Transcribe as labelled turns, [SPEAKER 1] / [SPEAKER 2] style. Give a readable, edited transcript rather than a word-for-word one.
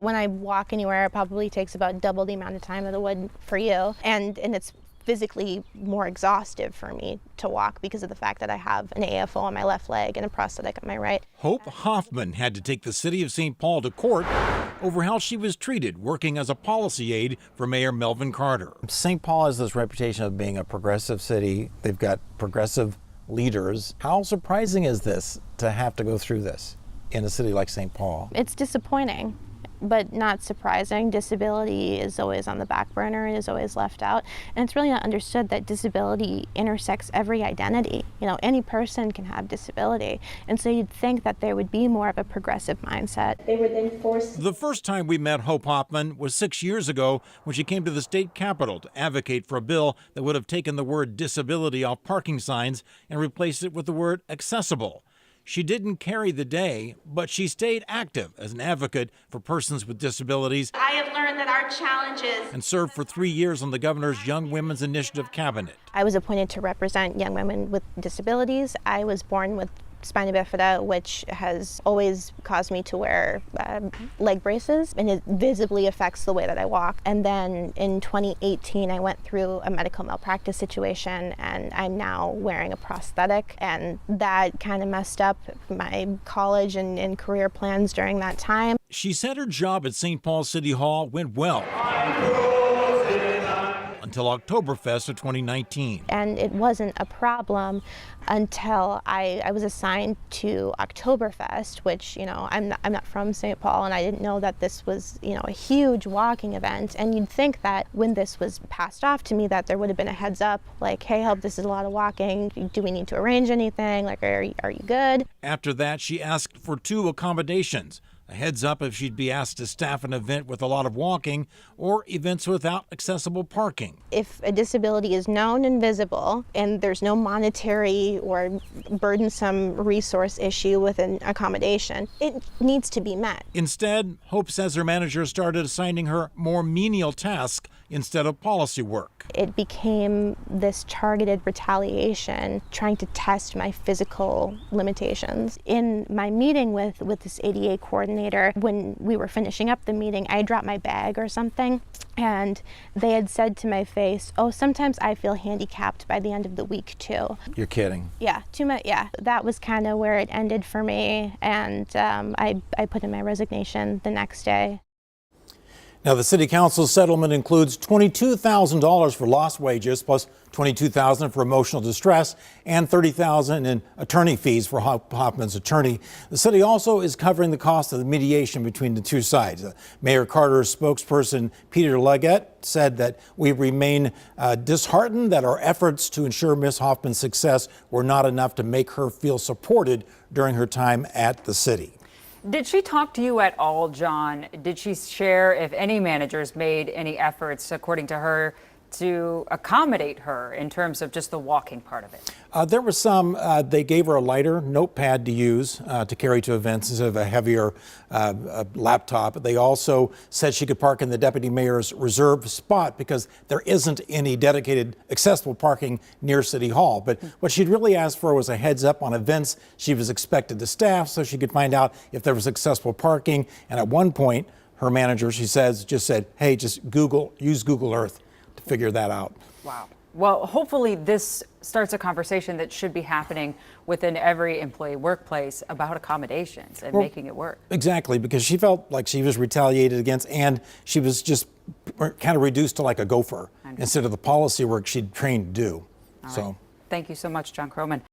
[SPEAKER 1] When I walk anywhere, it probably takes about double the amount of time that it would for you. And it's physically more exhaustive for me to walk because of the fact that I have an AFO on my left leg and a prosthetic on my right.
[SPEAKER 2] Hope Hoffman had to take the city of St. Paul to court over how she was treated working as a policy aide for Mayor Melvin Carter.
[SPEAKER 3] St. Paul has this reputation of being a progressive city. They've got progressive leaders. How surprising is this to have to go through this in a city like St. Paul?
[SPEAKER 1] It's disappointing, but not surprising. Disability is always on the back burner and is always left out. And it's really not understood that disability intersects every identity. You know, any person can have disability. And so you'd think that there would be more of a progressive mindset. They were then forced.
[SPEAKER 2] The first time we met Hope Hoffman was 6 years ago when she came to the state capitol to advocate for a bill that would have taken the word disability off parking signs and replaced it with the word accessible. She didn't carry the day, but she stayed active as an advocate for persons with disabilities.
[SPEAKER 1] I have learned that our challenges.
[SPEAKER 2] And served for 3 years on the governor's Young Women's Initiative cabinet.
[SPEAKER 1] I was appointed to represent young women with disabilities. I was born with spina bifida, which has always caused me to wear leg braces, and it visibly affects the way that I walk. And then in 2018, I went through a medical malpractice situation, and I'm now wearing a prosthetic, and that kind of messed up my college and career plans during that time.
[SPEAKER 2] She said her job at St. Paul City Hall went well until Oktoberfest of 2019.
[SPEAKER 1] And it wasn't a problem until I was assigned to Oktoberfest, which, you know, I'm not from St. Paul, and I didn't know that this was, you know, a huge walking event. And you'd think that when this was passed off to me that there would have been a heads up, like, hey, Hope, this is a lot of walking. Do we need to arrange anything? Like, are you good?
[SPEAKER 2] After that, she asked for 2 accommodations. A heads up if she'd be asked to staff an event with a lot of walking or events without accessible parking.
[SPEAKER 1] If a disability is known and visible and there's no monetary or burdensome resource issue with an accommodation, it needs to be met.
[SPEAKER 2] Instead, Hope says her manager started assigning her more menial tasks instead of policy work.
[SPEAKER 1] It became this targeted retaliation, trying to test my physical limitations. In my meeting with this ADA coordinator, when we were finishing up the meeting, I dropped my bag or something, and they had said to my face, oh, sometimes I feel handicapped by the end of the week too.
[SPEAKER 3] You're kidding.
[SPEAKER 1] Yeah, too much. Yeah, that was kind of where it ended for me, and I put in my resignation the next day.
[SPEAKER 3] Now, the City Council's settlement includes $22,000 for lost wages, plus $22,000 for emotional distress, and $30,000 in attorney fees for Hoffman's attorney. The city also is covering the cost of the mediation between the two sides. Mayor Carter's spokesperson, Peter Leggett, said that we remain disheartened that our efforts to ensure Ms. Hoffman's success were not enough to make her feel supported during her time at the city.
[SPEAKER 4] Did she talk to you at all, John? Did she share if any managers made any efforts, according to her, to accommodate her in terms of just the walking part of it?
[SPEAKER 3] There was some. They gave her a lighter notepad to use to carry to events instead of a heavier laptop. They also said she could park in the deputy mayor's reserved spot because there isn't any dedicated accessible parking near City Hall. But what she'd really asked for was a heads up on events she was expected to staff so she could find out if there was accessible parking. And at one point, her manager, she says, just said, hey, just use Google Earth to figure that out.
[SPEAKER 4] Wow. Well, hopefully this starts a conversation that should be happening within every employee workplace about accommodations and making it work.
[SPEAKER 3] Exactly, because she felt like she was retaliated against, and she was just kind of reduced to like a gopher instead of the policy work she'd trained to do.
[SPEAKER 4] All right. Thank you so much, John Croman.